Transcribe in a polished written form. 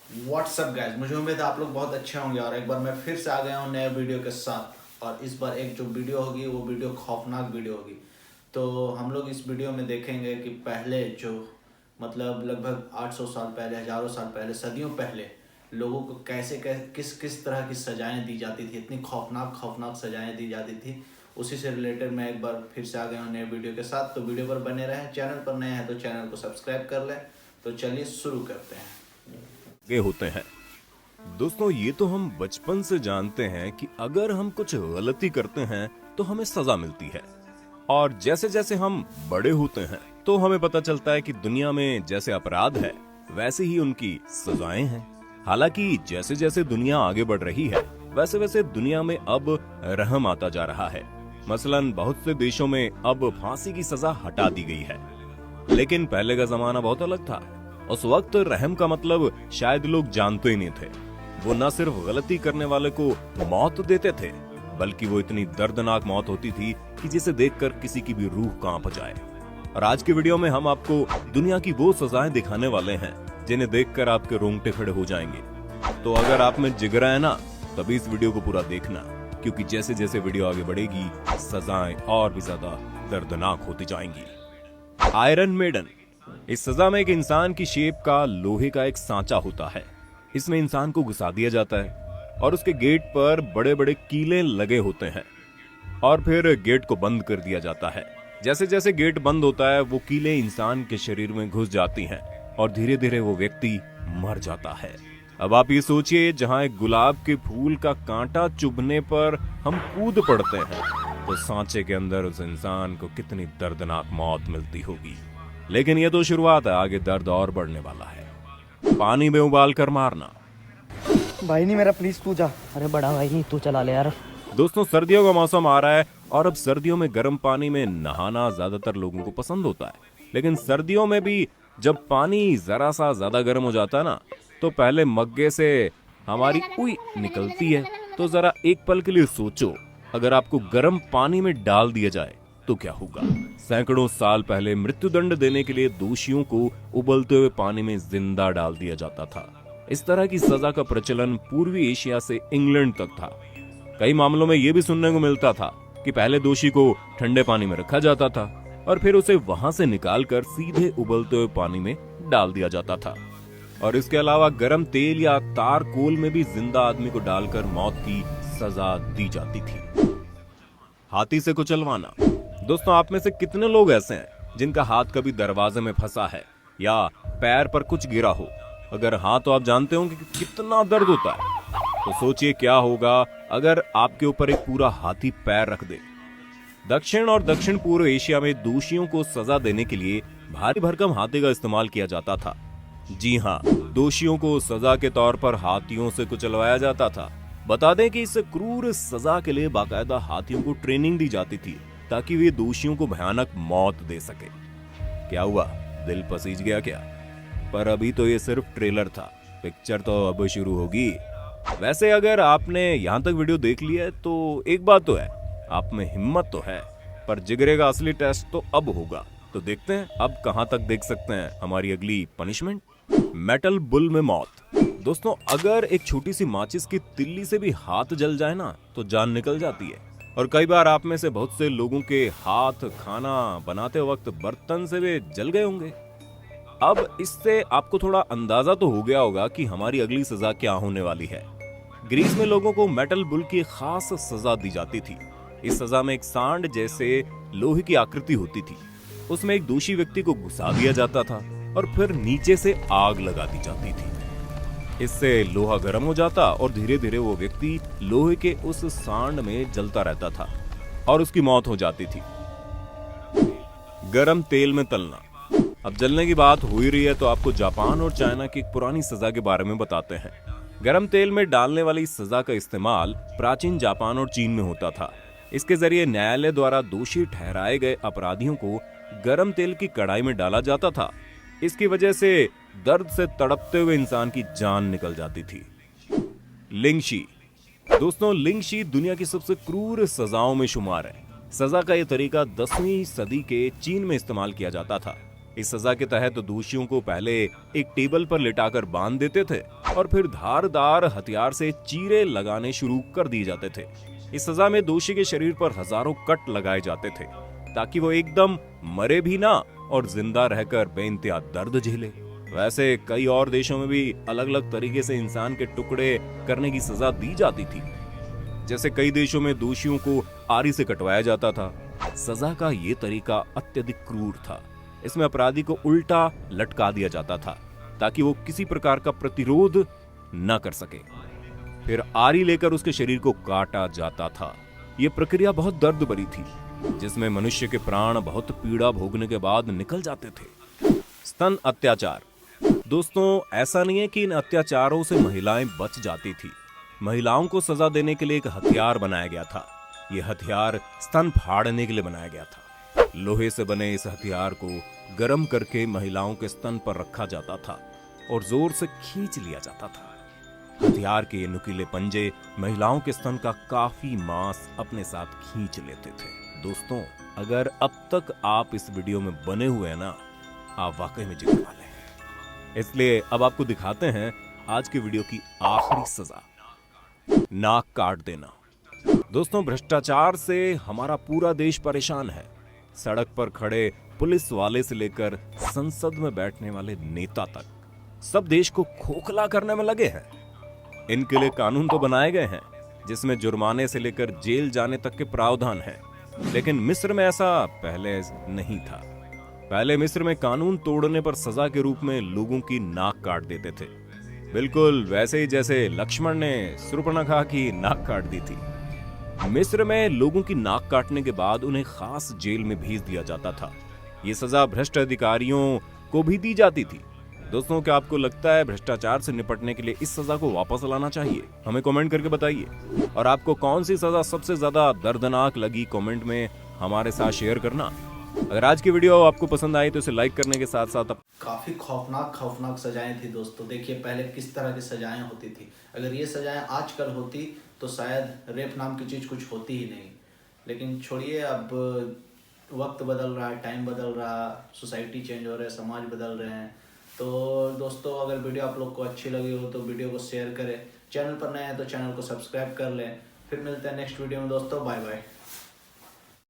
What's up guys, मुझे उम्मीद है आप लोग बहुत अच्छे होंगे और एक बार मैं फिर से आ गया हूँ नए वीडियो के साथ। और इस बार एक जो वीडियो होगी वो वीडियो खौफनाक वीडियो होगी। तो हम लोग इस वीडियो में देखेंगे कि पहले जो मतलब लगभग 800 साल पहले, हज़ारों साल पहले, सदियों पहले लोगों को कैसे किस किस तरह की सजाएं दी जाती थी, इतनी खौफनाक खौफनाक सजाएं दी जाती थी। उसी से रिलेटेड मैं एक बार फिर से आ गया हूँ नए वीडियो के साथ। तो वीडियो पर बने रहें, चैनल पर नए हैं तो चैनल को सब्सक्राइब कर लें। तो चलिए शुरू करते हैं। ये होते हैं दोस्तों, ये तो हम बचपन से जानते हैं कि अगर हम कुछ गलती करते हैं तो हमें सजा मिलती है। और जैसे जैसे हम बड़े होते हैं तो हमें पता चलता है कि दुनिया में जैसे अपराध है वैसे ही उनकी सजाएं हैं। हालांकि जैसे जैसे दुनिया आगे बढ़ रही है वैसे वैसे दुनिया में अब रहम आता जा रहा है। मसलन बहुत से देशों में अब फांसी की सजा हटा दी गई है। लेकिन पहले का जमाना बहुत अलग था। उस वक्त रहम का मतलब शायद लोग जानते ही नहीं थे। वो न सिर्फ गलती करने वाले को मौत देते थे, बल्कि वो इतनी दर्दनाक मौत होती थी कि जिसे देखकर किसी की भी रूह कांप जाए। और आज की वीडियो में हम आपको दुनिया की वो सजाएं दिखाने वाले हैं जिन्हें देखकर आपके रोंगटे खड़े हो जाएंगे। तो अगर आप में जिगरा है ना, तभी इस वीडियो को पूरा देखना, क्योंकि जैसे जैसे वीडियो आगे बढ़ेगी सजाएं और भी ज्यादा दर्दनाक होती जाएंगी। Iron maiden. इस सजा में एक इंसान की शेप का लोहे का एक सांचा होता है। इसमें इंसान को घुसा दिया जाता है और उसके गेट पर बड़े बड़े कीले लगे होते हैं और फिर गेट को बंद कर दिया जाता है। जैसे जैसे गेट बंद होता है वो कीले इंसान के शरीर में घुस जाती हैं और धीरे धीरे वो व्यक्ति मर जाता है। अब आप ये सोचिए, जहां एक गुलाब के फूल का कांटा चुभने पर हम कूद पड़ते हैं, तो सांचे के अंदर उस इंसान को कितनी दर्दनाक मौत मिलती होगी। लेकिन ये तो शुरुआत है, आगे दर्द और बढ़ने वाला है। पानी में उबाल कर मारना। भाई नहीं मेरा, प्लीज तू जा। अरे बड़ा भाई नहीं, तू चला ले यार। दोस्तों, सर्दियों का मौसम आ रहा है और अब सर्दियों में गर्म पानी में नहाना ज्यादातर लोगों को पसंद होता है। लेकिन सर्दियों में भी जब पानी जरा सा ज्यादा गर्म हो जाता है ना, तो पहले मग्गे से हमारी उई निकलती है। तो जरा एक पल के लिए सोचो, अगर आपको गर्म पानी में डाल दिया जाए तो क्या होगा। सैकड़ों साल पहले मृत्युदंड देने के लिए दोषियों को उबलते हुए पानी में जिंदा डाल दिया जाता था। इस तरह की सजा का प्रचलन पूर्वी एशिया से इंग्लैंड तक था। कई मामलों में यह भी सुनने को मिलता था कि पहले दोषी को ठंडे पानी में रखा जाता था और फिर उसे वहां से निकालकर सीधे उबलते हुए पानी में डाल दिया जाता था। और इसके अलावा गर्म तेल या तार कोल में भी जिंदा आदमी को डालकर मौत की सजा दी जाती थी। हाथी से कुचलवाना। दोस्तों, आप में से कितने लोग ऐसे हैं जिनका हाथ कभी दरवाजे में फंसा है या पैर पर कुछ गिरा हो? अगर हाँ, तो आप जानते होंगे कि कितना दर्द होता है। तो सोचिए क्या होगा अगर आपके ऊपर एक पूरा हाथी पैर रख दे। दक्षिण और दक्षिण पूर्व एशिया में दोषियों को सजा देने के लिए भारी भरकम हाथी का इस्तेमाल किया जाता था। जी हाँ, दोषियों को सजा के तौर पर हाथियों से कुचलवाया जाता था। बता दें कि इस क्रूर सजा के लिए बाकायदा हाथियों को ट्रेनिंग दी जाती थी ताकि वे दोषियों को भयानक मौत दे सके। क्या हुआ, दिल पसीज गया क्या? पर अभी तो ये सिर्फ ट्रेलर था, पिक्चर तो अब शुरू होगी। वैसे अगर आपने यहाँ तक वीडियो देख लिया है तो एक बात तो है, आप में हिम्मत तो है, पर जिगरे का असली टेस्ट तो अब होगा। तो देखते हैं अब कहां तक देख सकते हैं हमारी अगली पनिशमेंट। मेटल बुल में मौत। दोस्तों, अगर एक छोटी सी माचिस की तिल्ली से भी हाथ जल जाए ना, तो जान निकल जाती है। और कई बार आप में से बहुत से लोगों के हाथ खाना बनाते वक्त बर्तन से भी जल गए होंगे। अब इससे आपको थोड़ा अंदाजा तो हो गया होगा कि हमारी अगली सजा क्या होने वाली है। ग्रीस में लोगों को मेटल बुल की खास सजा दी जाती थी। इस सजा में एक सांड जैसे लोहे की आकृति होती थी। उसमें एक दोषी व्यक्ति को घुसा दिया जाता था और फिर नीचे से आग लगा दी जाती थी। इससे लोहा गर्म हो जाता और धीरे धीरे वो व्यक्ति लोहे के उस सांड में जलता रहता था और उसकी मौत हो जाती थी। गरम तेल में तलना। अब जलने की बात हो ही रही है तो आपको जापान और चाइना की एक पुरानी सजा के बारे में बताते हैं। गरम तेल में डालने वाली सजा का इस्तेमाल प्राचीन जापान और चीन में होता था। इसके जरिए न्यायालय द्वारा दोषी ठहराए गए अपराधियों को गरम तेल की कढ़ाई में डाला जाता था। इसकी वजह से दर्द से तड़पते हुए इंसान की जान निकल जाती थी। लिंगशी। दोस्तों, लिंगशी दुनिया की सबसे क्रूर सजाओं में शुमार है। सजा का यह तरीका 10वीं सदी के चीन में इस्तेमाल किया जाता था। इस सजा के तहत दोषियों को पहले एक टेबल पर लिटाकर बांध देते थे और फिर धारदार हथियार से चीरे लगाने शुरू कर दिए जाते थे। इस सजा में दोषी के शरीर पर हजारों कट लगाए जाते थे ताकि वो एकदम मरे भी ना और जिंदा रहकर बेइंतहा दर्द झेले। वैसे कई और देशों में भी अलग अलग तरीके से इंसान के टुकड़े करने की सजा दी जाती थी। जैसे कई देशों में दोषियों को आरी से कटवाया जाता था। सजा का ये तरीका अत्यधिक क्रूर था। इसमें अपराधी को उल्टा लटका दिया जाता था ताकि वो किसी प्रकार का प्रतिरोध न कर सके। फिर आरी लेकर उसके शरीर को काटा जाता था। ये प्रक्रिया बहुत दर्द भरी थी, जिसमें मनुष्य के प्राण बहुत पीड़ा भोगने के बाद निकल जाते थे। स्तन अत्याचार। दोस्तों, ऐसा नहीं है कि इन अत्याचारों से महिलाएं बच जाती थी। महिलाओं को सजा देने के लिए एक हथियार बनाया गया था। यह हथियार स्तन फाड़ने के लिए बनाया गया था। लोहे से बने इस हथियार को गर्म करके महिलाओं के स्तन पर रखा जाता था और जोर से खींच लिया जाता था। हथियार के ये नुकीले पंजे महिलाओं के स्तन का काफी मांस अपने साथ खींच लेते थे। दोस्तों, अगर अब तक आप इस वीडियो में बने हुए हैं ना, आप वाकई में जीतने वाले हैं। इसलिए अब आपको दिखाते हैं आज की वीडियो की आखिरी सजा, नाक काट देना। दोस्तों, भ्रष्टाचार से हमारा पूरा देश परेशान है। सड़क पर खड़े पुलिस वाले से लेकर संसद में बैठने वाले नेता तक सब देश को खोखला करने में लगे हैं। इनके लिए कानून तो बनाए गए हैं जिसमें जुर्माने से लेकर जेल जाने तक के प्रावधान हैं, लेकिन मिस्र में ऐसा पहले नहीं था। पहले मिस्र में कानून तोड़ने पर सजा के रूप में लोगों की नाक काट देते थे, बिल्कुल वैसे ही जैसे लक्ष्मण ने शूर्पणखा की नाक काट दी थी। मिस्र में लोगों की नाक काटने के बाद उन्हें खास जेल में भेज दिया जाता था। ये सजा भ्रष्ट अधिकारियों को भी दी जाती थी। दोस्तों, क्या आपको लगता है भ्रष्टाचार से निपटने के लिए इस सजा को वापस लाना चाहिए? हमें कमेंट करके बताइए। और आपको कौन सी सजा सबसे ज्यादा दर्दनाक लगी, कमेंट में हमारे साथ शेयर करना। अगर आज की वीडियो आपको पसंद आई तो इसे लाइक करने के साथ साथ काफ़ी खौफनाक सजाएं थी दोस्तों। देखिए पहले किस तरह की सजाएं होती थी। अगर ये सजाएं आजकल होती तो शायद रेप नाम की चीज़ कुछ होती ही नहीं। लेकिन छोड़िए, अब वक्त बदल रहा है, टाइम बदल रहा, सोसाइटी चेंज हो रहा है, समाज बदल रहे हैं। तो दोस्तों, अगर वीडियो आप लोग को अच्छी लगी हो तो वीडियो को शेयर करें। चैनल पर नए हैं तो चैनल को सब्सक्राइब कर लें। फिर मिलते हैं नेक्स्ट वीडियो में दोस्तों। Bye bye.